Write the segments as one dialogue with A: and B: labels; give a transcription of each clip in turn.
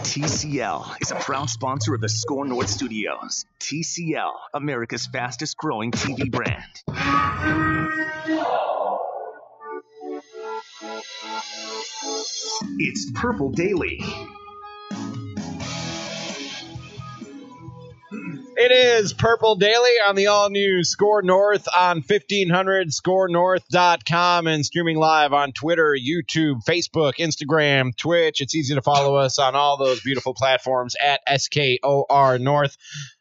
A: TCL is a proud sponsor of the SKOR North Studios. TCL, America's fastest growing TV brand. It's Purple Daily.
B: It is Purple Daily on the all-new SKOR North on 1500, SKORNorth.com, and streaming live on Twitter, YouTube, Facebook, Instagram, Twitch. It's easy to follow us on all those beautiful platforms at SKOR North.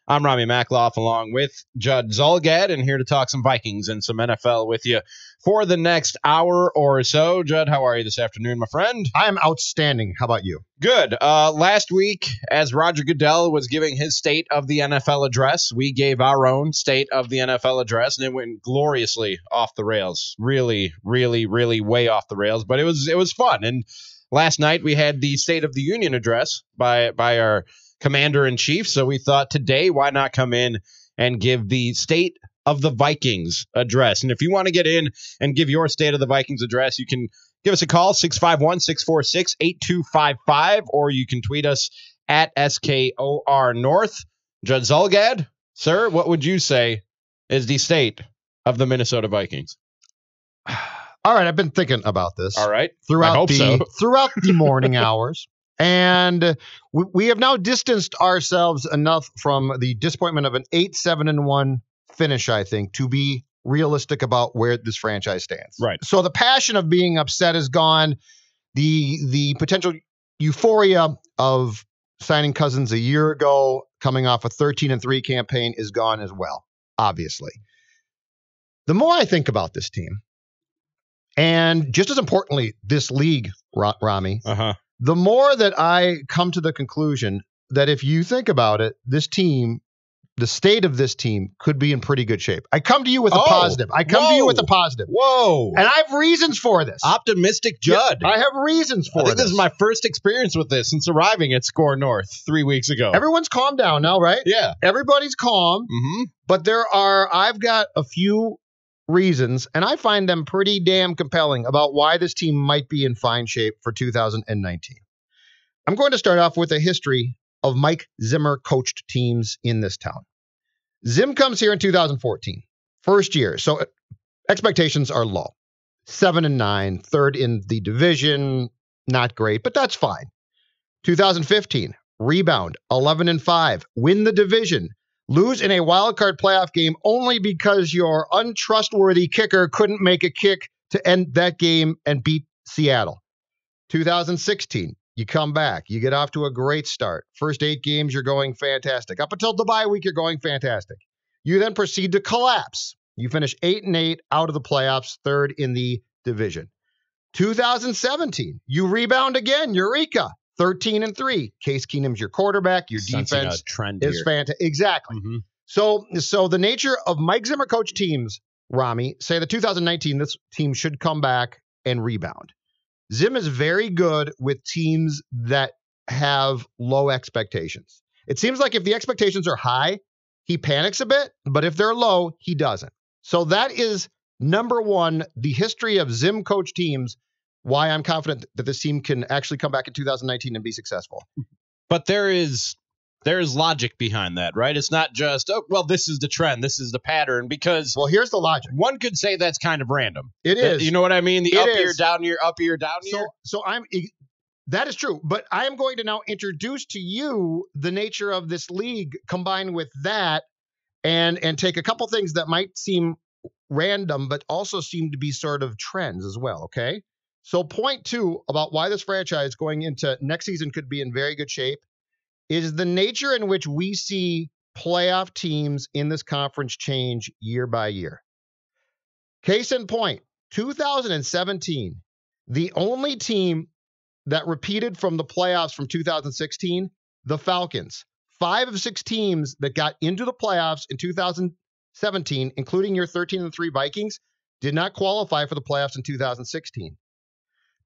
B: I'm Ramie Makhlouf along with Judd Zulgad, and here to talk some Vikings and some NFL with you for the next hour or so. Judd, how are you this afternoon, my friend?
C: I am outstanding. How about you?
B: Good. Last week, as Roger Goodell was giving his State of the NFL address, we gave our own State of the NFL address, and it went gloriously off the rails. Really, really, really way off the rails, but it was fun. And last night, we had the State of the Union address by our Commander-in-Chief, so we thought today, why not come in and give the State of the Vikings address? And if you want to get in and give your State of the Vikings address, you can give us a call, 651-646-8255, or you can tweet us at SKOR North. Judd Zulgad, sir, what would you say is the State of the Minnesota Vikings?
C: All right, I've been thinking about this.
B: All right,
C: throughout the morning hours. And we have now distanced ourselves enough from the disappointment of an 8-7-1 finish, I think, to be realistic about where this franchise stands.
B: Right.
C: So the passion of being upset is gone. The potential euphoria of signing Cousins a year ago, coming off a 13-3 campaign, is gone as well, obviously. The more I think about this team, and just as importantly, this league, Ramie, the more that I come to the conclusion that if you think about it, this team, the state of this team could be in pretty good shape. I come to you with a positive.
B: Whoa.
C: And I have reasons for this.
B: Optimistic Judd.
C: Yeah, I have reasons for this.
B: This is my first experience with this since arriving at SKOR North 3 weeks ago.
C: Everyone's calmed down now, right?
B: Yeah.
C: Everybody's calm.
B: Mm-hmm.
C: But I've got a few reasons, and I find them pretty damn compelling about why this team might be in fine shape for 2019. I'm going to start off with a history of Mike Zimmer coached teams in this town. Zim comes here in 2014, first year, so expectations are low. 7-9, third in the division, not great, but that's fine. 2015, rebound, 11-5, win the division. Lose in a wild card playoff game only because your untrustworthy kicker couldn't make a kick to end that game and beat Seattle. 2016, you come back. You get off to a great start. First 8 games, you're going fantastic. Up until the bye week, you're going fantastic. You then proceed to collapse. You finish 8-8 out of the playoffs, third in the division. 2017, you rebound again. Eureka. 13-3. Case Keenum's your quarterback. Your defense is fantastic. Exactly.
B: Mm-hmm.
C: So the nature of Mike Zimmer coach teams, Ramie, say that 2019, this team should come back and rebound. Zim is very good with teams that have low expectations. It seems like if the expectations are high, he panics a bit, but if they're low, he doesn't. So that is number one, the history of Zim coach teams, why I'm confident that this team can actually come back in 2019 and be successful.
B: But there is logic behind that, right? It's not just, oh, well, this is the trend, this is the pattern, because...
C: Well, here's the logic.
B: One could say that's kind of random.
C: It is.
B: You know what I mean? The
C: it
B: up
C: is.
B: year, down year, up year, down year.
C: That is true, but I am going to now introduce to you the nature of this league combined with that and take a couple things that might seem random, but also seem to be sort of trends as well, okay? So point 2 about why this franchise going into next season could be in very good shape is the nature in which we see playoff teams in this conference change year by year. Case in point, 2017, the only team that repeated from the playoffs from 2016, the Falcons. 5 of 6 teams that got into the playoffs in 2017, including your 13-3 Vikings, did not qualify for the playoffs in 2016.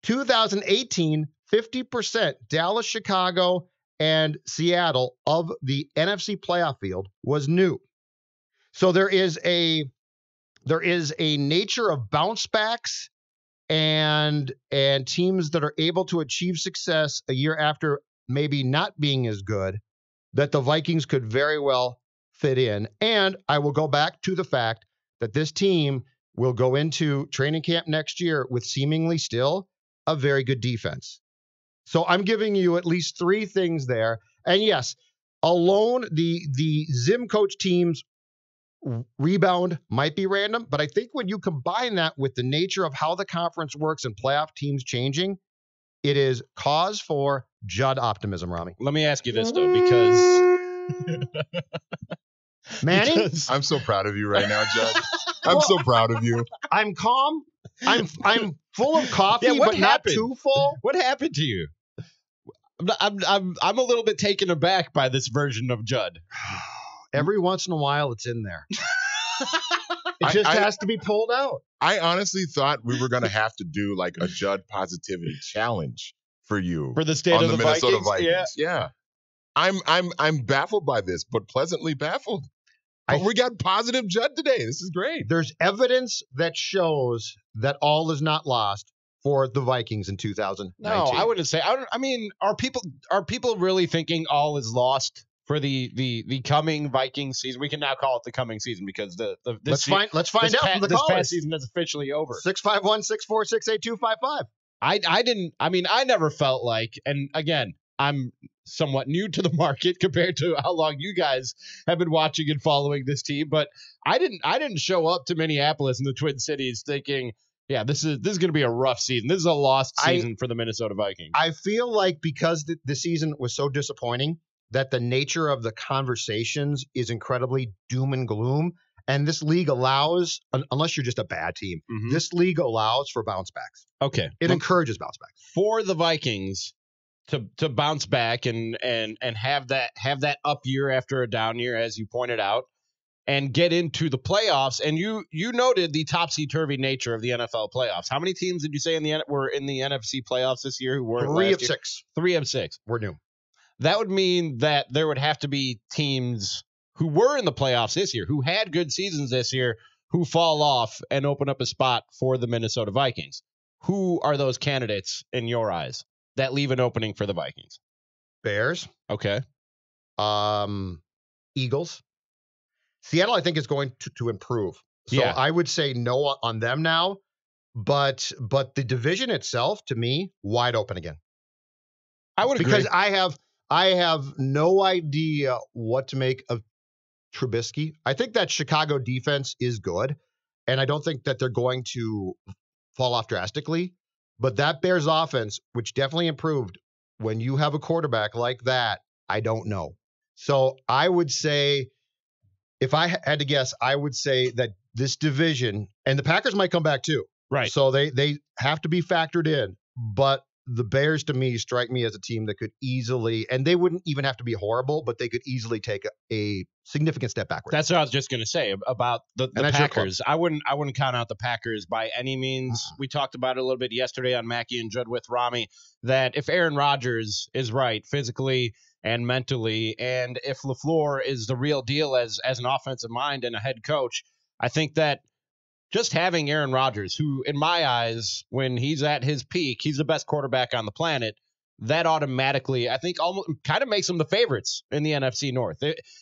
C: 2018, 50%, Dallas, Chicago, and Seattle of the NFC playoff field was new. So there is a nature of bounce backs and teams that are able to achieve success a year after maybe not being as good, that the Vikings could very well fit in. And I will go back to the fact that this team will go into training camp next year with seemingly still a very good defense. So I'm giving you at least 3 things there. And yes, alone, the Zim coach team's rebound might be random, but I think when you combine that with the nature of how the conference works and playoff teams changing, it is cause for Judd optimism, Ramie.
B: Let me ask you this, though, because...
C: Manny?
D: I'm so proud of you right now, Judd. I'm so proud of you.
C: I'm calm. I'm full of coffee,
B: Yeah, what
C: but
B: happened?
C: not too full.
B: What happened to you? I'm a little bit taken aback by this version of Judd.
C: Every once in a while, it's in there. It just has to be pulled out.
D: I honestly thought we were going to have to do like a Judd positivity challenge for you
B: For the state
D: on
B: of
D: the Minnesota
B: Vikings?
D: Yeah. I'm baffled by this, but pleasantly baffled. We got positive Judd today. This is great.
C: There's evidence that shows that all is not lost for the Vikings in 2019.
B: No, I wouldn't say. I mean, are people really thinking all is lost for the coming Vikings season? We can now call it the coming season because let's find out from the
C: callers.
B: This past season is officially over.
C: 651-646-8255.
B: I never felt like, and again, I'm somewhat new to the market compared to how long you guys have been watching and following this team, but I didn't show up to Minneapolis in the Twin Cities thinking, yeah, this is going to be a rough season. This is a lost season for the Minnesota Vikings.
C: I feel like because the season was so disappointing that the nature of the conversations is incredibly doom and gloom. And this league allows, unless you're just a bad team, this league allows for bounce backs.
B: Okay.
C: It encourages bounce backs.
B: For the Vikings to bounce back and have that up year after a down year, as you pointed out, and get into the playoffs. And you noted the topsy-turvy nature of the NFL playoffs. How many teams did you say were in the NFC playoffs this year who weren't?
C: 3 of 6.
B: 3 of 6.
C: We're new.
B: That would mean that there would have to be teams who were in the playoffs this year, who had good seasons this year, who fall off and open up a spot for the Minnesota Vikings. Who are those candidates in your eyes that leave an opening for the Vikings?
C: Bears.
B: Okay.
C: Eagles. Seattle, I think, is going to improve. So
B: Yeah.
C: I would say no on them now. But the division itself, to me, wide open again.
B: I would agree.
C: Because I have no idea what to make of Trubisky. I think that Chicago defense is good, and I don't think that they're going to fall off drastically. But that Bears offense, which definitely improved when you have a quarterback like that, I don't know. So I would say, if I had to guess, I would say that this division, and the Packers might come back too.
B: Right.
C: So they have to be factored in. But the Bears, to me, strike me as a team that could easily, and they wouldn't even have to be horrible, but they could easily take a significant step backwards.
B: That's what I was just going to say about the Packers. I wouldn't count out the Packers by any means. We talked about it a little bit yesterday on Mackey and Judd with Ramie, that if Aaron Rodgers is right physically and mentally, and if LaFleur is the real deal as an offensive mind and a head coach, I think that just having Aaron Rodgers, who in my eyes, when he's at his peak, he's the best quarterback on the planet, that automatically, I think, almost kind of makes them the favorites in the NFC North.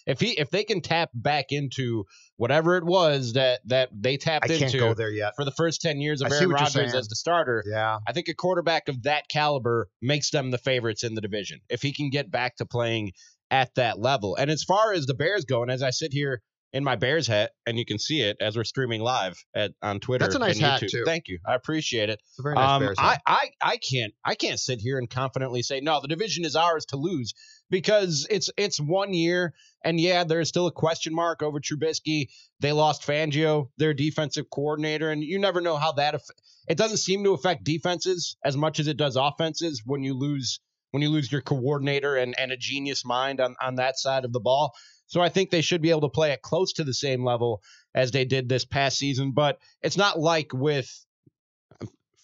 B: If they can tap back into whatever it was that they tapped into,
C: I can't go there yet,
B: for the first 10 years of Aaron Rodgers as the starter,
C: yeah,
B: I think a quarterback of that caliber makes them the favorites in the division if he can get back to playing at that level. And as far as the Bears go, and as I sit here in my Bears hat, and you can see it as we're streaming live on Twitter.
C: That's a nice
B: and YouTube.
C: hat too.
B: Thank you, I appreciate it.
C: It's a very nice Bears hat.
B: I can't sit here and confidently say no, the division is ours to lose, because it's 1 year, and yeah, there's still a question mark over Trubisky. They lost Fangio, their defensive coordinator, and you never know how that. It doesn't seem to affect defenses as much as it does offenses when you lose your coordinator and a genius mind on that side of the ball. So I think they should be able to play at close to the same level as they did this past season. But it's not like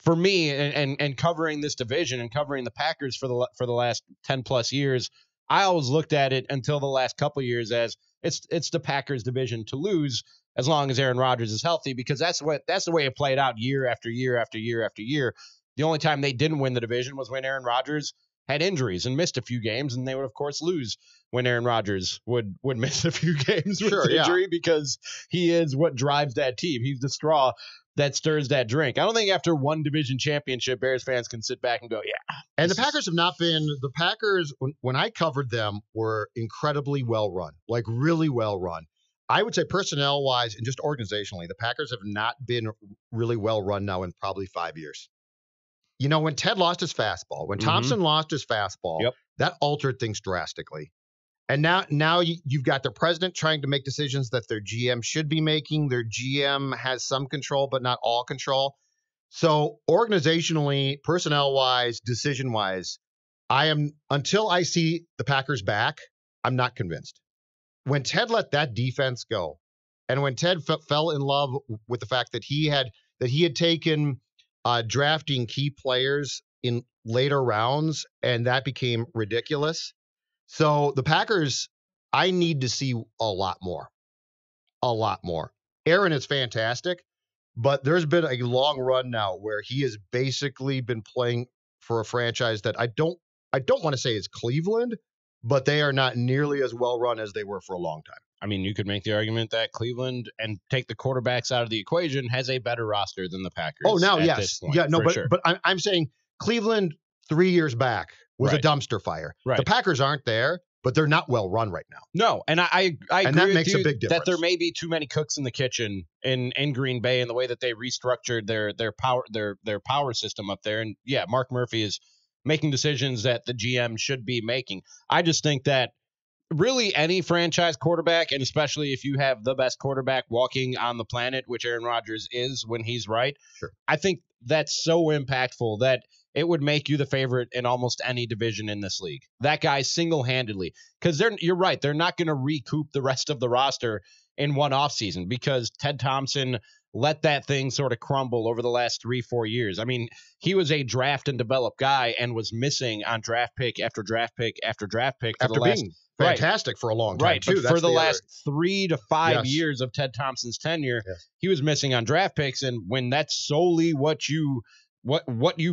B: for me and covering this division and covering the Packers for the last 10 plus years, I always looked at it until the last couple of years as it's the Packers division to lose as long as Aaron Rodgers is healthy, because that's the way it played out year after year after year after year. The only time they didn't win the division was when Aaron Rodgers had injuries and missed a few games, and they would, of course, lose when Aaron Rodgers would miss a few games with injury because he is what drives that team. He's the straw that stirs that drink. I don't think after one division championship, Bears fans can sit back and go, yeah.
C: And the Packers have not been – the Packers, when I covered them, were incredibly well run, like really well run. I would say personnel-wise and just organizationally, the Packers have not been really well run now in probably 5 years. You know, when Ted lost his fastball, when Thompson lost his fastball, that altered things drastically. And now you've got the president trying to make decisions that their GM should be making. Their GM has some control, but not all control. So organizationally, personnel-wise, decision-wise, until I see the Packers back, I'm not convinced. When Ted let that defense go, and when Ted fell in love with the fact that he had taken drafting key players in later rounds, and that became ridiculous. So the Packers, I need to see a lot more. A lot more. Aaron is fantastic, but there's been a long run now where he has basically been playing for a franchise that I don't want to say is Cleveland, but they are not nearly as well run as they were for a long time.
B: I mean, you could make the argument that Cleveland, and take the quarterbacks out of the equation, has a better roster than the Packers.
C: Oh, now, yes. Yeah, no, but I'm saying Cleveland 3 years back was a dumpster fire.
B: Right.
C: The Packers aren't there, but they're not well run right now.
B: No, and I agree
C: and that makes a big difference.
B: That there may be too many cooks in the kitchen in Green Bay and the way that they restructured their power system up there. And yeah, Mark Murphy is making decisions that the GM should be making. I just think that really any franchise quarterback, and especially if you have the best quarterback walking on the planet, which Aaron Rodgers is when he's right, I think that's so impactful that it would make you the favorite in almost any division in this league. That guy single-handedly, because you're right, they're not going to recoup the rest of the roster in one offseason because Ted Thompson let that thing sort of crumble over the last 3-4 years. I mean, he was a draft and develop guy and was missing on draft pick after draft pick after draft pick for
C: after
B: the last
C: being fantastic for a long time too.
B: But for the last 3 to 5 years of Ted Thompson's tenure, he was missing on draft picks, and when that's solely what you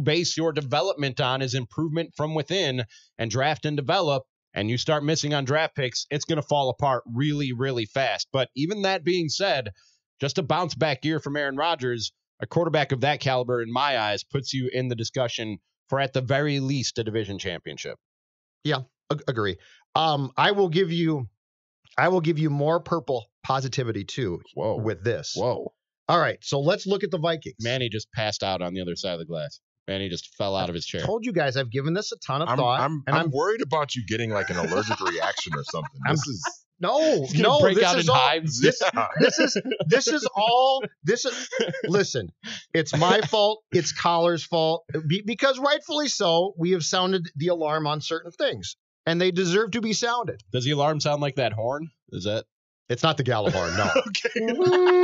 B: base your development on is improvement from within and draft and develop, and you start missing on draft picks, it's going to fall apart really, really fast. But even that being said, just a bounce back year from Aaron Rodgers, a quarterback of that caliber, in my eyes, puts you in the discussion for at the very least a division championship.
C: Yeah, agree. I will give you more purple positivity too. With this.
B: Whoa.
C: All right, so let's look at the Vikings.
B: Manny just passed out on the other side of the glass. Manny just fell out of his chair.
C: I told you guys I've given this a ton of thought.
D: I'm worried about you getting like an allergic reaction or something.
B: Break out in hives.
C: Listen, it's my fault. It's Collar's fault because rightfully so, we have sounded the alarm on certain things, and they deserve to be sounded.
B: Does the alarm sound like that horn? Is that?
C: It's not the Gallahorn, no.
B: Okay.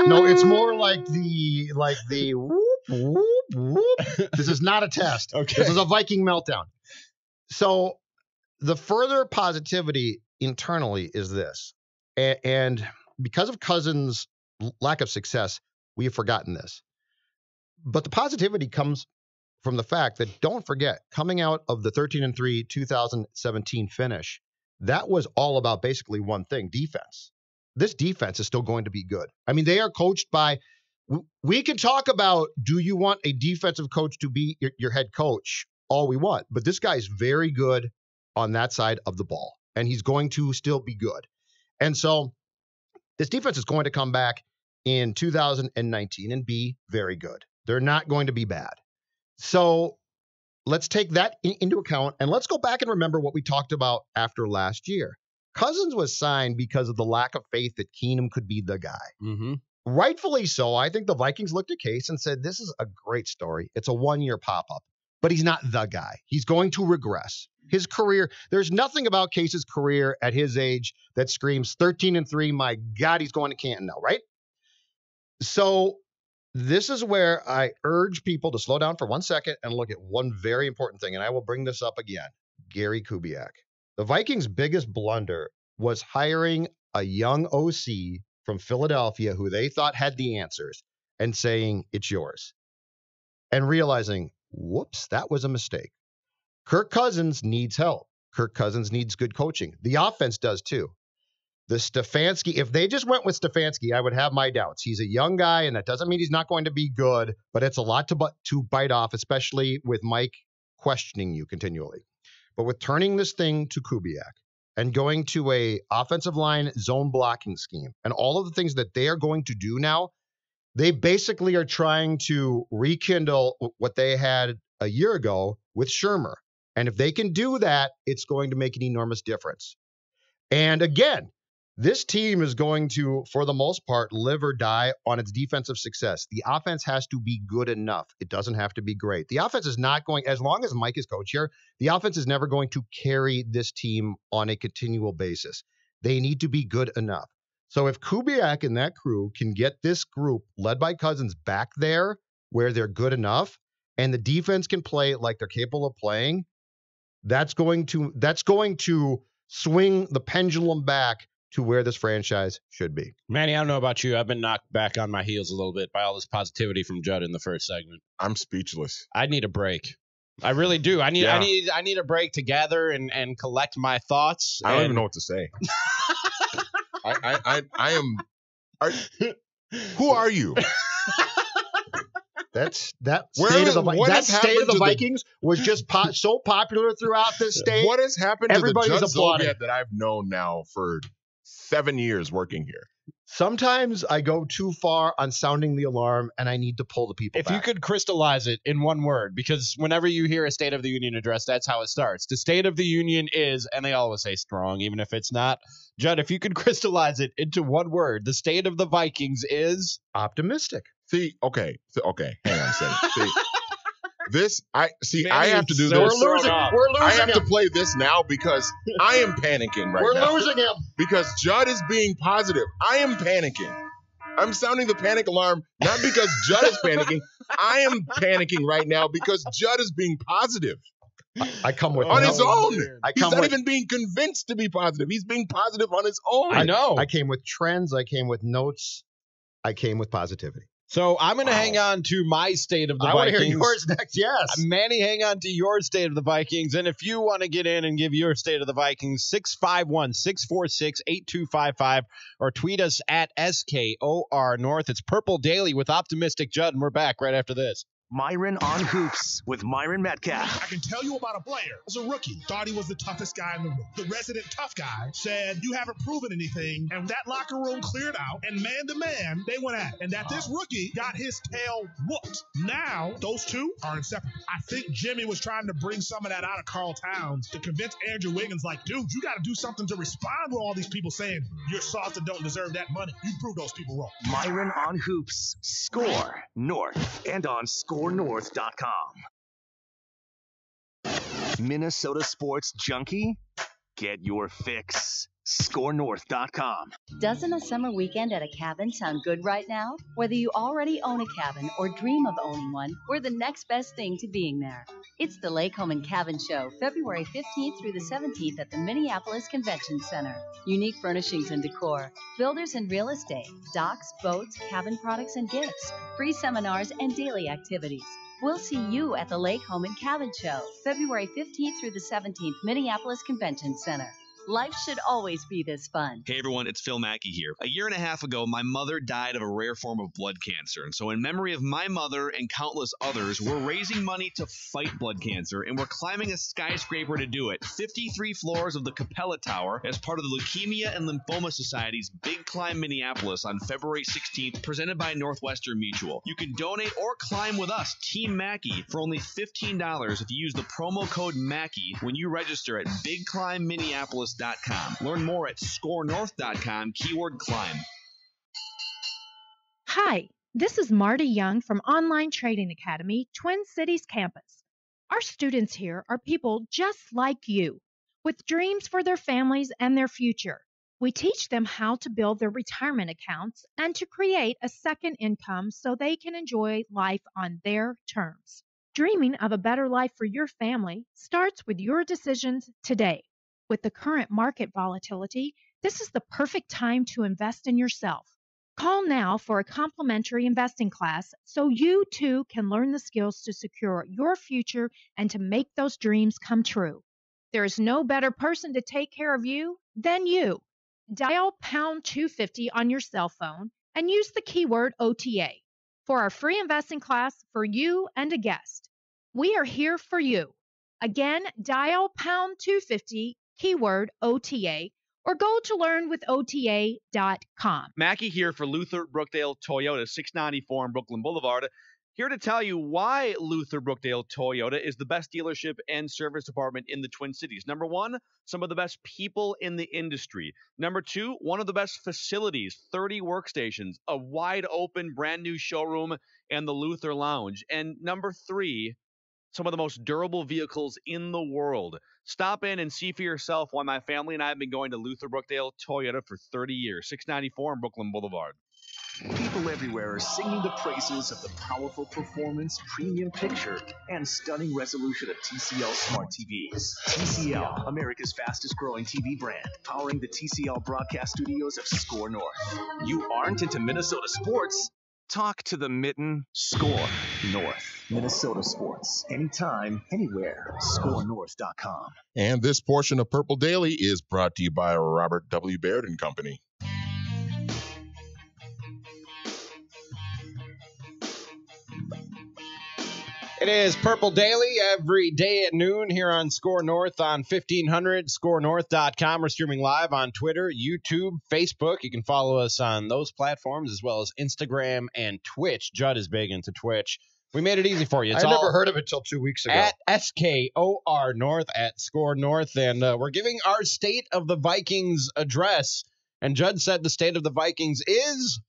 C: No, it's more like the whoop, whoop, whoop. This is not a test.
B: Okay.
C: This is a Viking meltdown. So the further positivity internally is this. And because of Cousins' lack of success, we have forgotten this. But the positivity comes from the fact that, don't forget, coming out of the 13-3 2017 finish, that was all about basically one thing, defense. This defense is still going to be good. I mean, they are coached by – we can talk about, do you want a defensive coach to be your head coach? All we want. But this guy is very good on that side of the ball, and he's going to still be good. And so this defense is going to come back in 2019 and be very good. They're not going to be bad. So let's take that into account, and let's go back and remember what we talked about after last year. Cousins was signed because of the lack of faith that Keenum could be the guy.
B: Mm-hmm.
C: Rightfully so. I think the Vikings looked at Case and said, this is a great story. It's a one-year pop-up, but he's not the guy. He's going to regress. His career, there's nothing about Case's career at his age that screams 13-3. My God, he's going to Canton now, right? So this is where I urge people to slow down for 1 second and look at one very important thing, and I will bring this up again. Gary Kubiak. The Vikings' biggest blunder was hiring a young OC from Philadelphia who they thought had the answers and saying, it's yours. And realizing, whoops, that was a mistake. Kirk Cousins needs help. Kirk Cousins needs good coaching. The offense does too. The Stefanski, if they just went with Stefanski, I would have my doubts. He's a young guy, and that doesn't mean he's not going to be good, but it's a lot to bite off, especially with Mike questioning you continually. But with turning this thing to Kubiak and going to a offensive line zone blocking scheme and all of the things that they are going to do now, they basically are trying to rekindle what they had a year ago with Shermer. And if they can do that, it's going to make an enormous difference. And again, this team is going to, for the most part, live or die on its defensive success. The offense has to be good enough. It doesn't have to be great. The offense is not going, as long as Mike is coach here, the offense is never going to carry this team on a continual basis. They need to be good enough. So if Kubiak and that crew can get this group led by Cousins back there where they're good enough and the defense can play like they're capable of playing, that's going to swing the pendulum back to where this franchise should be.
B: Manny, I don't know about you. I've been knocked back on my heels a little bit by all this positivity from Judd in the first segment.
D: I'm speechless.
B: I need a break. I really do. I need a break to gather and collect my thoughts.
D: I don't even know what to say. I am. Who are you?
C: That state of the Vikings was just so popular throughout this state.
D: What has happened to the Judd
C: applauding.
D: Zulgad that I've known now for 7 years working here?
C: Sometimes I go too far on sounding the alarm, and I need to pull the people back.
B: If you could crystallize it in one word, because whenever you hear a State of the Union address, that's how it starts. The State of the Union is, and they always say strong, even if it's not. Judd, if you could crystallize it into one word, the state of the Vikings is
C: optimistic.
D: Okay, hang on a second. I have to do
C: this.
D: We're
C: losing.
D: I have to play this now because I am panicking now.
C: We're losing him.
D: Because Judd is being positive. I am panicking. I'm sounding the panic alarm, not because Judd is panicking. I am panicking right now because Judd is being positive.
C: I come with
D: on his own. He's not
C: even
D: even being convinced to be positive. He's being positive on his own.
B: I know.
C: I came with trends. I came with notes. I came with positivity.
B: So I'm going to hang on to my state of the Vikings.
C: I want to hear yours next, yes.
B: Manny, hang on to your state of the Vikings. And if you want to get in and give your state of the Vikings, 651-646-8255, or tweet us at SKOR North. It's Purple Daily with Optimistic Judd, and we're back right after this.
A: Myron on Hoops with Myron Metcalf.
E: I can tell you about a player. As a rookie, thought he was the toughest guy in the room. The resident tough guy said, you haven't proven anything. And that locker room cleared out, and man to man, they went at it. And that this rookie got his tail whooped. Now, those two are inseparable. I think Jimmy was trying to bring some of that out of Carl Towns to convince Andrew Wiggins, like, dude, you got to do something to respond to all these people saying you're soft and don't deserve that money. You prove those people wrong.
A: Myron on Hoops, SKOR North, and on SKORNorth.com. Minnesota sports junkie? Get your fix. SKORNorth.com.
F: Doesn't a summer weekend at a cabin sound good right now? Whether you already own a cabin or dream of owning one, we're the next best thing to being there. It's the Lake Home and Cabin Show, February 15th through the 17th at the Minneapolis Convention Center. Unique furnishings and decor, builders and real estate, docks, boats, cabin products and gifts, free seminars and daily activities. We'll see you at the Lake Home and Cabin Show, February 15th through the 17th, Minneapolis Convention Center. Life should always be this fun.
G: Hey everyone, it's Phil Mackey here. A year and a half ago, my mother died of a rare form of blood cancer. And so in memory of my mother and countless others, we're raising money to fight blood cancer, and we're climbing a skyscraper to do it. 53 floors of the Capella Tower as part of the Leukemia and Lymphoma Society's Big Climb Minneapolis on February 16th, presented by Northwestern Mutual. You can donate or climb with us, Team Mackey, for only $15 if you use the promo code Mackey when you register at BigClimbMinneapolis.com. Learn more at SKORNorth.com, keyword climb.
H: Hi, this is Marty Young from Online Trading Academy, Twin Cities campus. Our students here are people just like you, with dreams for their families and their future. We teach them how to build their retirement accounts and to create a second income so they can enjoy life on their terms. Dreaming of a better life for your family starts with your decisions today. With the current market volatility, this is the perfect time to invest in yourself. Call now for a complimentary investing class so you too can learn the skills to secure your future and to make those dreams come true. There is no better person to take care of you than you. Dial pound 250 on your cell phone and use the keyword OTA for our free investing class for you and a guest. We are here for you. Again, dial pound 250, keyword OTA, or go to learnwithota.com.
G: Mackie here for Luther Brookdale Toyota, 694 on Brooklyn Boulevard. Here to tell you why Luther Brookdale Toyota is the best dealership and service department in the Twin Cities. Number one, some of the best people in the industry. Number two, one of the best facilities, 30 workstations, a wide open brand new showroom, and the Luther Lounge. And number three, some of the most durable vehicles in the world. Stop in and see for yourself why my family and I have been going to Luther Brookdale Toyota for 30 years. 694 on Brooklyn Boulevard.
A: People everywhere are singing the praises of the powerful performance, premium picture, and stunning resolution of TCL smart TVs. TCL, America's fastest growing TV brand, powering the TCL broadcast studios of SKOR North. You aren't into Minnesota sports? Talk to the mitten. SKOR North. Minnesota sports. Anytime, anywhere. SKORNorth.com.
D: And this portion of Purple Daily is brought to you by Robert W. Baird & Company.
B: It is Purple Daily every day at noon here on SKOR North on 1500, SKORNorth.com. We're streaming live on Twitter, YouTube, Facebook. You can follow us on those platforms as well as Instagram and Twitch. Judd is big into Twitch. We made it easy for you. It's
C: I never heard of it till 2 weeks ago.
B: At SKOR North, at SKOR North. And we're giving our State of the Vikings address. And Judd said the State of the Vikings is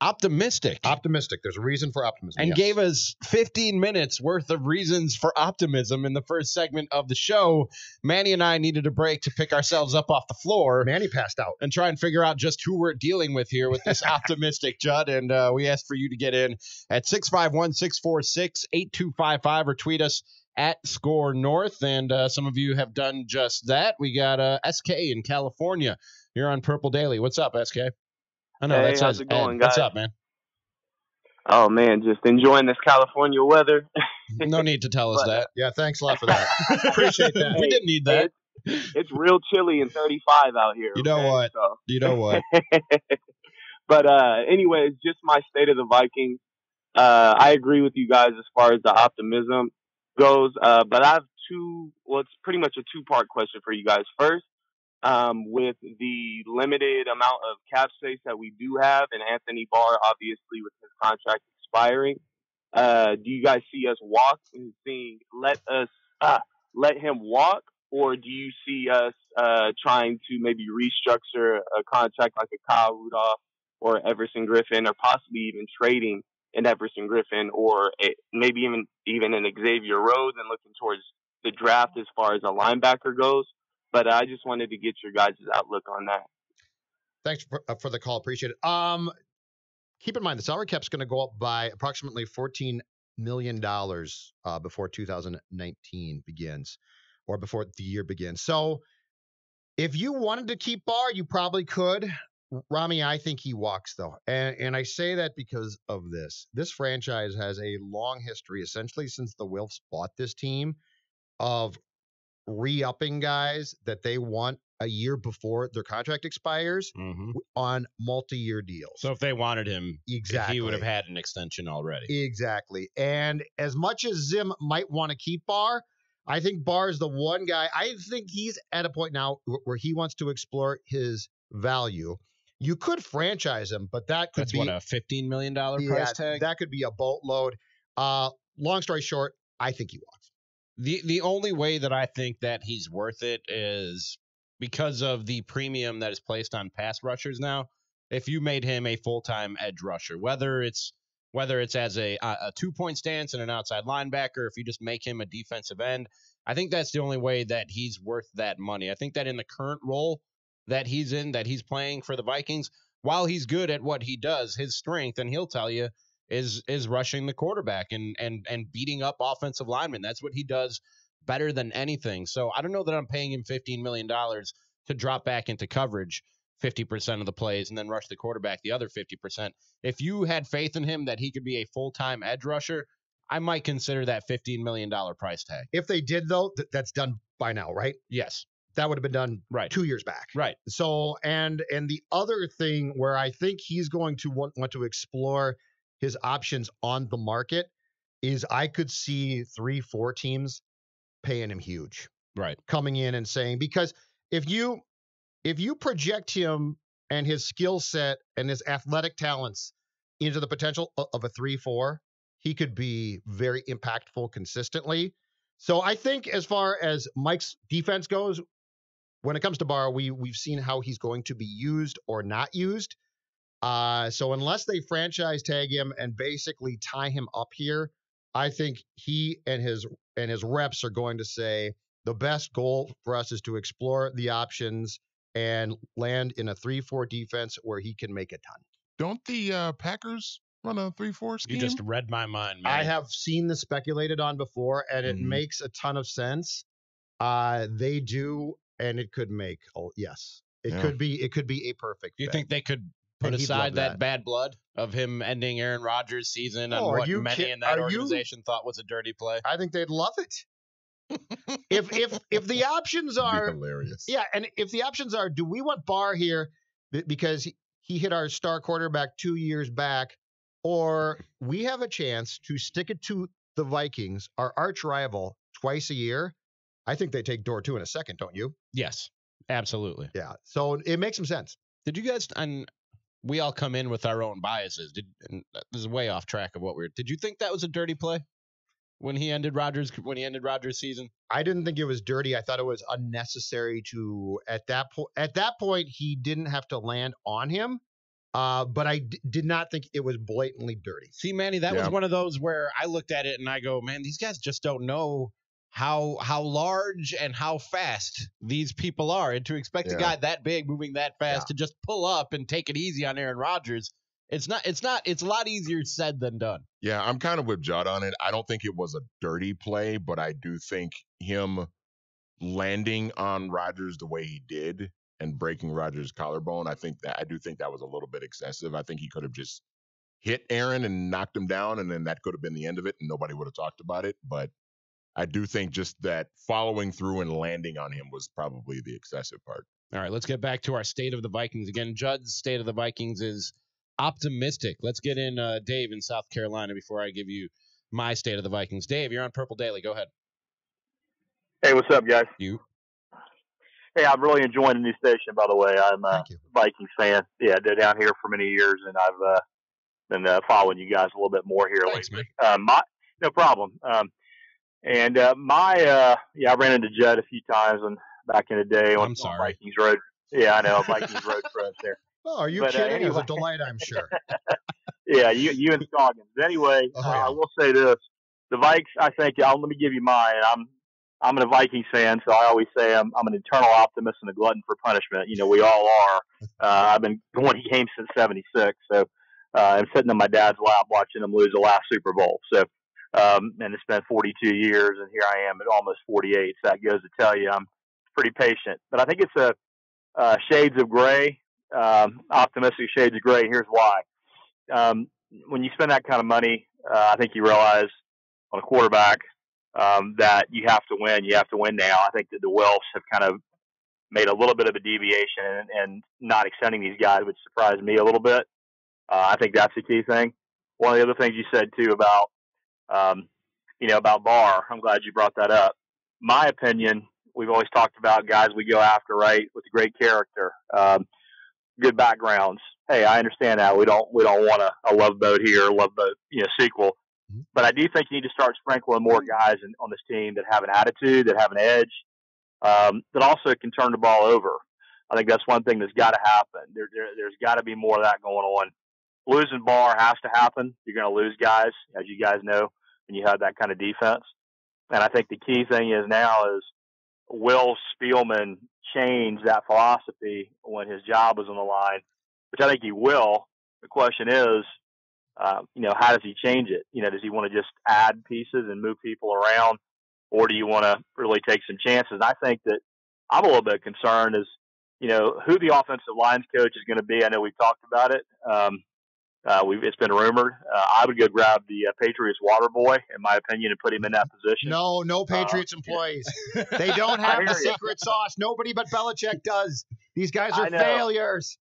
B: optimistic.
C: Optimistic. There's a reason for optimism.
B: And
C: yes.
B: gave us 15 minutes worth of reasons for optimism in the first segment of the show. Manny and I needed a break to pick ourselves up off the floor.
C: Manny passed out.
B: And try and figure out just who we're dealing with here with this optimistic Judd. And we asked for you to get in at 651-646-8255 or tweet us at SKOR North. And some of you have done just that. We got SK in California here on Purple Daily. What's up, SK? I know
I: hey,
B: that
I: how's
B: says
I: it going,
B: Ed.
I: guys?
B: What's up, man?
I: Oh, man, just enjoying this California weather.
B: No need to tell us that.
C: Yeah, thanks a lot for that. Appreciate that.
B: We didn't need that.
I: It's real chilly and 35 out here.
B: You know what?
I: So.
B: You know what?
I: But anyways, just my State of the Vikings. I agree with you guys as far as the optimism goes. But I have it's pretty much a two-part question for you guys. First, with the limited amount of cap space that we do have, and Anthony Barr, obviously, with his contract expiring, do you guys see us let him walk, or do you see us trying to maybe restructure a contract like a Kyle Rudolph or Everson Griffin, or possibly even trading an Everson Griffin, or maybe even an Xavier Rhodes, and looking towards the draft as far as a linebacker goes? But I just wanted to get your guys' outlook on that.
C: Thanks for the call. Appreciate it. Keep in mind, the salary cap's going to go up by approximately $14 million before 2019 begins, or before the year begins. So if you wanted to keep Barr, you probably could. Ramie, I think he walks, though. And I say that because of this. This franchise has a long history, essentially since the Wilfs bought this team, of re-upping guys that they want a year before their contract expires on multi-year deals.
B: So if they wanted him,
C: exactly,
B: he would have had an extension already.
C: Exactly. And as much as Zim might want to keep Barr, I think Barr is the one guy. I think he's at a point now where he wants to explore his value. You could franchise him, but that's
B: what, a $15 million price tag?
C: That could be a boatload. Long story short, I think he walks.
B: The only way that I think that he's worth it is because of the premium that is placed on pass rushers now. If you made him a full-time edge rusher, whether it's as a 2-point stance and an outside linebacker, if you just make him a defensive end, I think that's the only way that he's worth that money. I think that in the current role that he's in, that he's playing for the Vikings, while he's good at what he does, his strength, and he'll tell you, is rushing the quarterback and beating up offensive linemen. That's what he does better than anything. So I don't know that I'm paying him $15 million to drop back into coverage 50% of the plays and then rush the quarterback the other 50%. If you had faith in him that he could be a full-time edge rusher, I might consider that $15 million price tag.
C: If they did, though, that's done by now, right?
B: Yes.
C: That would have been done
B: right
C: 2 years back.
B: Right.
C: So, and the other thing where I think he's going to want to explore his options on the market is I could see 3-4 teams paying him huge.
B: Right.
C: Coming in and saying, because if you project him and his skill set and his athletic talents into the potential of a 3-4, he could be very impactful consistently. So I think as far as Mike's defense goes, when it comes to Barr, we've seen how he's going to be used or not used. So unless they franchise tag him and basically tie him up here, I think he and his reps are going to say the best goal for us is to explore the options and land in a 3-4 defense where he can make a ton.
D: Don't the Packers run a 3-4 scheme?
B: You just read my mind, man.
C: I have seen this speculated on before, and it makes a ton of sense. They do, and it could make yes. It could be a perfect
B: Do you
C: fit.
B: think they could put aside that bad blood of him ending Aaron Rodgers' season on what many in that organization thought was a dirty play?
C: I think they'd love it. if the options are
D: hilarious.
C: Yeah, and if the options are, do we want Barr here because he hit our star quarterback 2 years back, or we have a chance to stick it to the Vikings, our arch rival, twice a year? I think they take door 2 in a second, don't you?
B: Yes, absolutely.
C: Yeah, so it makes some sense.
B: Did you guys, and we all come in with our own biases. And this is way off track of what did you think that was a dirty play when he ended Rodgers' season?
C: I didn't think it was dirty. I thought it was unnecessary to, at that point, he didn't have to land on him. But I did not think it was blatantly dirty.
B: See, Manny, that was one of those where I looked at it and I go, man, these guys just don't know how large and how fast these people are. And to expect a guy that big moving that fast to just pull up and take it easy on Aaron Rodgers, it's a lot easier said than done.
D: Yeah, I'm kind of with Judd on it. I don't think it was a dirty play, but I do think him landing on Rodgers the way he did and breaking Rodgers' collarbone, I do think that was a little bit excessive. I think he could have just hit Aaron and knocked him down, and then that could have been the end of it, and nobody would have talked about it. But I do think just that following through and landing on him was probably the excessive part.
B: All right, let's get back to our state of the Vikings again. Judd's state of the Vikings is optimistic. Let's get in Dave in South Carolina before I give you my state of the Vikings. Dave, you're on Purple Daily. Go ahead.
J: Hey, what's up, guys?
B: You.
J: Hey, I'm really enjoying the new station, by the way. I'm a Vikings fan. Yeah, they're down here for many years, and I've been following you guys a little bit more here lately. No problem. I ran into Judd a few times back in the day on Vikings Road. Yeah, I know, Vikings Road trips there.
C: Oh, are you kidding? Anyway. It was a delight, I'm sure.
J: Yeah, you and Scoggins. Anyway, I will say this. The Vikes, I think, let me give you mine. I'm a Vikings fan, so I always say I'm an eternal optimist and a glutton for punishment. You know, we all are. I've been going to games since '76, so I'm sitting on my dad's lap watching them lose the last Super Bowl. So, and it's been 42 years, and here I am at almost 48. So that goes to tell you I'm pretty patient. But I think it's a shades of gray, optimistic shades of gray. Here's why. When you spend that kind of money, I think you realize on a quarterback that you have to win. You have to win now. I think that the Welsh have kind of made a little bit of a deviation and not extending these guys, which surprised me a little bit. I think that's the key thing. One of the other things you said too about Barr, I'm glad you brought that up. My opinion, we've always talked about guys we go after, right, with a great character, good backgrounds. Hey, I understand that. We don't want a Love Boat here, Love Boat, sequel. But I do think you need to start sprinkling more guys on this team that have an attitude, that have an edge, that also can turn the ball over. I think that's one thing that's got to happen. There's got to be more of that going on. Losing Barr has to happen. You're going to lose guys, as you guys know, when you have that kind of defense. And I think the key thing is now is will Spielman change that philosophy when his job is on the line, which I think he will. The question is, how does he change it? Does he want to just add pieces and move people around, or do you want to really take some chances? And I think that I'm a little bit concerned is who the offensive lines coach is going to be. I know we've talked about it. It's been rumored. I would go grab the Patriots water boy, in my opinion, and put him in that position.
C: No Patriots employees. They don't have the secret sauce. Nobody but Belichick does. These guys are failures.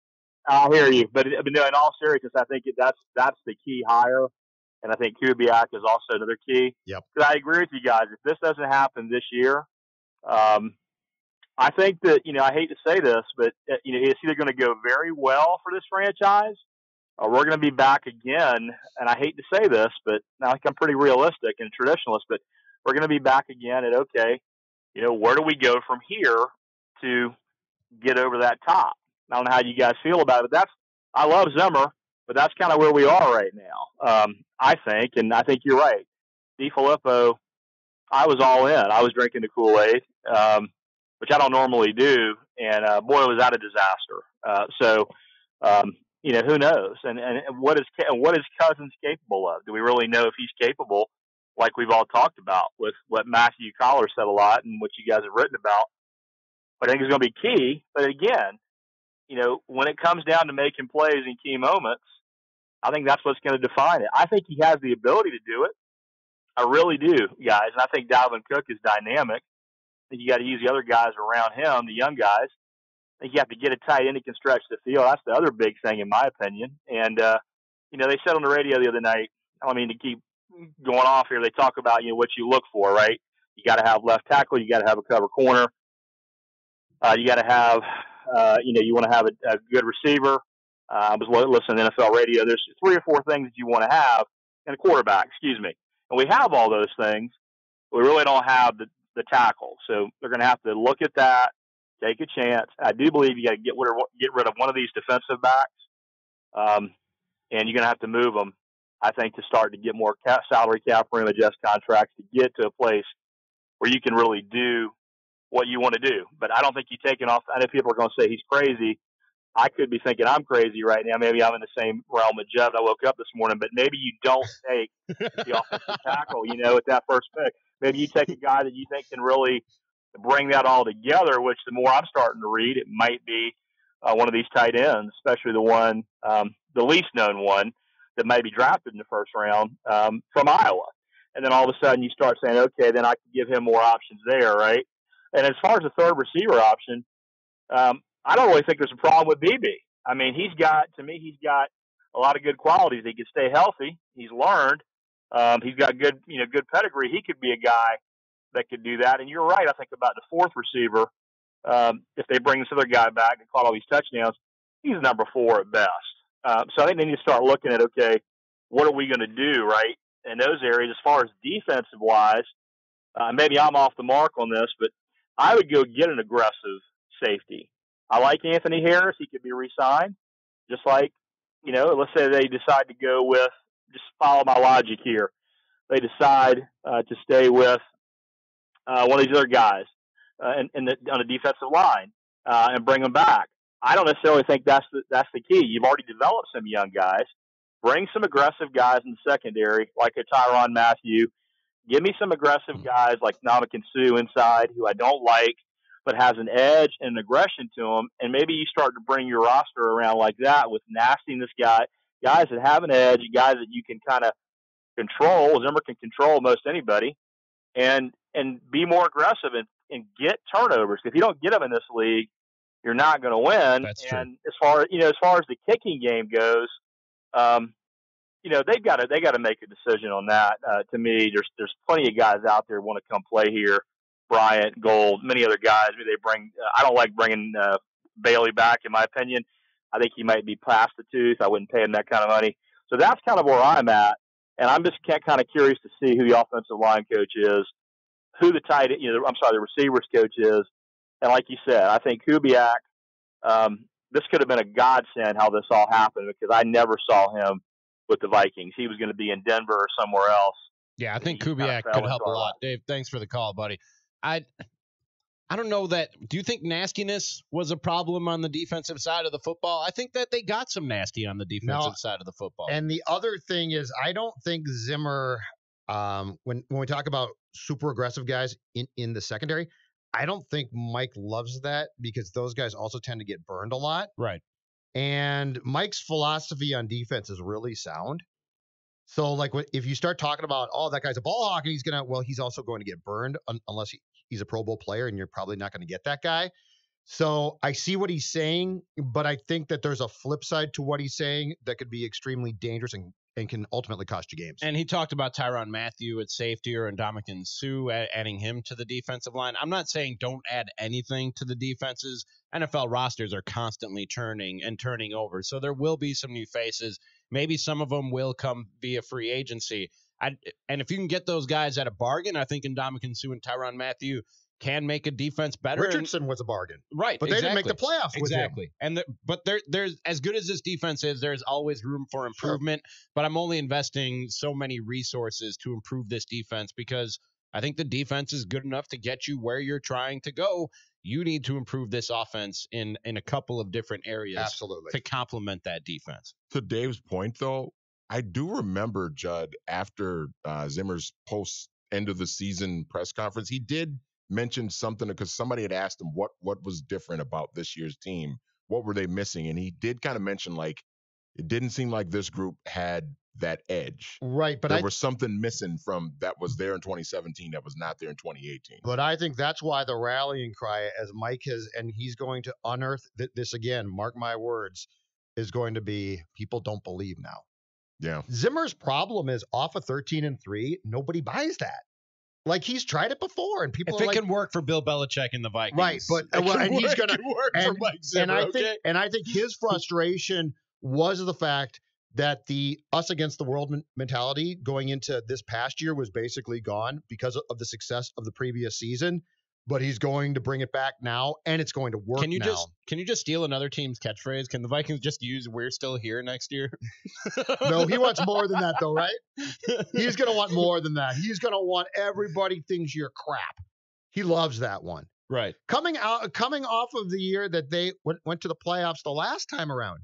J: I hear you, but no, in all seriousness, I think that's the key hire, and I think Kubiak is also another key.
C: Yep.
J: Because I agree with you guys. If this doesn't happen this year, I think that I hate to say this, but it's either going to go very well for this franchise, or we're going to be back again. And I hate to say this, but I think I'm pretty realistic and traditionalist, but we're going to be back again at where do we go from here to get over that top? I don't know how you guys feel about it, but I love Zimmer, but that's kind of where we are right now. I think, and I think you're right. DeFilippo, I was all in. I was drinking the Kool-Aid, which I don't normally do, and boy, was that a disaster. So who knows? And what is Cousins capable of? Do we really know if he's capable, like we've all talked about with what Matthew Collar said a lot and what you guys have written about? But I think it's going to be key. But again, when it comes down to making plays in key moments, I think that's what's going to define it. I think he has the ability to do it. I really do, guys. And I think Dalvin Cook is dynamic. I think you got to use the other guys around him, the young guys. I think you have to get a tight end who can stretch the field. That's the other big thing, in my opinion. And, they said on the radio the other night, I mean, to keep going off here, they talk about, what you look for, right? You got to have left tackle. You got to have a cover corner. You got to have, you want to have a good receiver. I was listening to NFL radio. There's 3 or 4 things that you want to have in a quarterback, And we have all those things. But we really don't have the tackle. So they're going to have to look at that, take a chance. I do believe you got to get rid of one of these defensive backs. And you're going to have to move them, I think, to start to get more salary cap room, adjust contracts to get to a place where you can really do what you want to do. But I don't think you take it off. I know people are going to say he's crazy. I could be thinking I'm crazy right now. Maybe I'm in the same realm of Judd. I woke up this morning, but maybe you don't take the offensive tackle, at that first pick. Maybe you take a guy that you think can really bring that all together, which the more I'm starting to read, it might be one of these tight ends, especially the one, the least known one that may be drafted in the first round from Iowa. And then all of a sudden you start saying, okay, then I can give him more options there, right? And as far as the third receiver option, I don't really think there's a problem with BB. I mean, he's got a lot of good qualities. He can stay healthy. He's learned. He's got good pedigree. He could be a guy that could do that. And you're right. I think about the fourth receiver. If they bring this other guy back and caught all these touchdowns, he's number 4 at best. So I think they need to start looking at, okay, what are we going to do, right, in those areas as far as defensive wise? Maybe I'm off the mark on this, but I would go get an aggressive safety. I like Anthony Harris. He could be re-signed. Just like, let's say they decide to go with, just follow my logic here. They decide to stay with one of these other guys on the defensive line and bring them back. I don't necessarily think that's the key. You've already developed some young guys. Bring some aggressive guys in the secondary, like a Tyrann Mathieu. Give me some aggressive guys like Ndamukong Suh inside, who I don't like, but has an edge and an aggression to them. And maybe you start to bring your roster around like that with nastiness guys that have an edge, guys that you can kind of control. Zimmer can control most anybody, and be more aggressive and get turnovers. If you don't get them in this league, you're not going to win.
B: That's true.
J: And as far as the kicking game goes, they got to make a decision on that. To me, there's plenty of guys out there who want to come play here. Bryant, Gold, many other guys. They bring. I don't like bringing Bailey back. In my opinion, I think he might be past the tooth. I wouldn't pay him that kind of money. So that's kind of where I'm at, and I'm just kind of curious to see who the offensive line coach is, who the the receivers coach is, and like you said, I think Kubiak. This could have been a godsend how this all happened, because I never saw him with the Vikings. He was going to be in Denver or somewhere else.
B: Yeah, I think Kubiak could help a lot. Dave, thanks for the call, buddy. I don't know that. Do you think nastiness was a problem on the defensive side of the football? I think that they got some nasty on the defensive side of the football.
C: And the other thing is, I don't think Zimmer, when we talk about super aggressive guys in the secondary, I don't think Mike loves that because those guys also tend to get burned a lot.
B: Right.
C: And Mike's philosophy on defense is really sound. So, like, if you start talking about, oh, that guy's a ball hawk and he's also going to get burned unless he's a Pro Bowl player, and you're probably not going to get that guy. So I see what he's saying, but I think that there's a flip side to what he's saying that could be extremely dangerous and can ultimately cost you games.
B: And he talked about Tyrann Mathieu at safety or Ndamukong Suh, adding him to the defensive line. I'm not saying don't add anything to the defenses. NFL rosters are constantly turning over, so there will be some new faces. Maybe some of them will come via free agency. And if you can get those guys at a bargain, I think Ndamukong Suh and Tyrann Mathieu can make a defense better.
C: Richardson was a bargain.
B: Right.
C: But they didn't make the playoffs with him.
B: And but there's as good as this defense is, there's always room for improvement. Sure. But I'm only investing so many resources to improve this defense because I think the defense is good enough to get you where you're trying to go. You need to improve this offense in a couple of different areas.
C: Absolutely.
B: To complement that defense.
D: To Dave's point, though, I do remember, Judd, after Zimmer's post end of the season press conference, he did mention something because somebody had asked him what was different about this year's team. What were they missing? And he did kind of mention, like, it didn't seem like this group had that edge.
C: Right. But
D: there was something missing from that was there in 2017 that was not there in 2018.
C: But I think that's why the rallying cry, as Mike has, and he's going to unearth this again, mark my words, is going to be people don't believe now.
D: Yeah.
C: Zimmer's problem is off of 13-3, nobody buys that. Like, he's tried it before, and people.
B: If it can work for Bill Belichick and the Vikings,
C: right? But and he's going to
B: work for Mike Zimmer.
C: And I think his frustration was the fact that the us against the world mentality going into this past year was basically gone because of the success of the previous season. But he's going to bring it back now, and it's going to work. Can
B: you just steal another team's catchphrase? Can the Vikings just use "We're still here" next year?
C: No, he wants more than that, though, right? He's going to want more than that. He's going to want everybody thinks you're crap. He loves that one.
B: Right.
C: Coming off of the year that they went to the playoffs the last time around,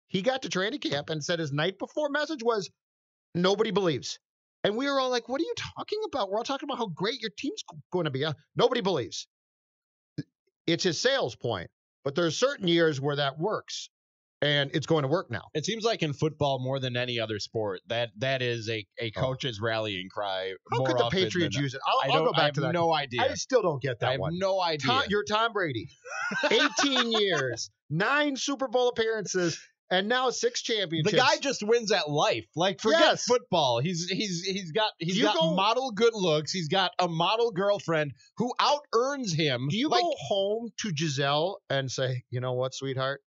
C: he got to training camp and said his night before message was, "Nobody believes." And we were all like, what are you talking about? We're all talking about how great your team's going to be. Nobody believes. It's his sales point. But there are certain years where that works. And it's going to work now.
B: It seems like in football more than any other sport, that is a coach's rallying cry.
C: How could the Patriots use it? I'll go back to that.
B: I have no idea.
C: I still don't get that one.
B: I have no idea.
C: You're Tom Brady. 18 years, 9 Super Bowl appearances. And now 6 championships.
B: The guy just wins at life. Like, forget football. He's got model good looks. He's got a model girlfriend who out-earns him.
C: Do you go home to Giselle and say, you know what, sweetheart?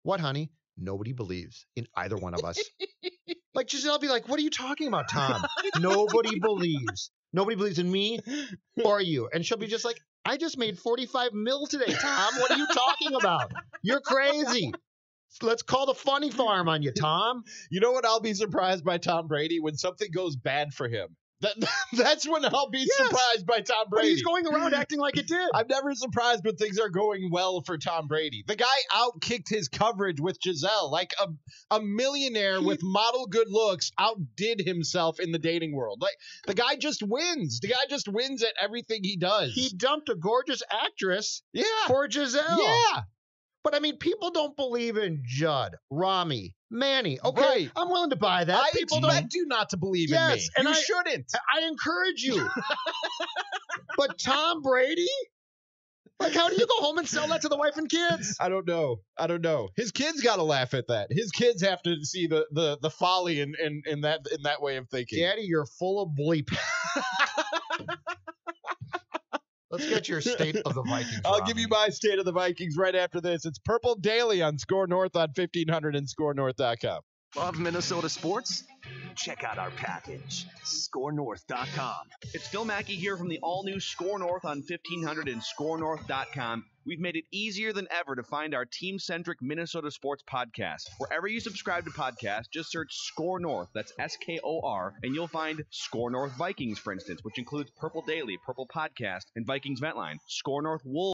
C: What, honey? Nobody believes in either one of us. Like, Giselle be like, what are you talking about, Tom? Nobody believes. Nobody believes in me or you. And she'll be just like, I just made $45 million today, Tom. What are you talking about? You're crazy. Let's call the funny farm on you, Tom.
B: You know what? I'll be surprised by Tom Brady when something goes bad for him. That's when I'll be surprised by Tom Brady.
C: But he's going around acting like it did.
B: I'm never surprised when things are going well for Tom Brady. The guy outkicked his coverage with Giselle. Like a millionaire with model good looks outdid himself in the dating world. Like, the guy just wins. The guy just wins at everything he does.
C: He dumped a gorgeous actress for Giselle.
B: Yeah.
C: But, I mean, people don't believe in Judd, Ramie, Manny. Okay,
B: right.
C: I'm willing to buy that.
B: I expect you not to believe in me.
C: And
B: you shouldn't.
C: I encourage you. But Tom Brady? Like, how do you go home and sell that to the wife and kids?
B: I don't know. His kids got to laugh at that. His kids have to see the folly in that way of thinking.
C: Daddy, you're full of bleep. Let's get your state of the Vikings.
B: I'll give you my state of the Vikings right after this. It's Purple Daily on SKOR North on 1500 and SKORNorth.com.
A: Love Minnesota sports? Check out our package, SKORNorth.com.
G: It's Phil Mackey here from the all-new SKOR North on 1500 and SKORNorth.com. We've made it easier than ever to find our team-centric Minnesota sports podcast. Wherever you subscribe to podcasts, just search SKOR North, that's SKOR, and you'll find SKOR North Vikings, for instance, which includes Purple Daily, Purple Podcast, and Vikings Vent Line. SKOR North Wolves.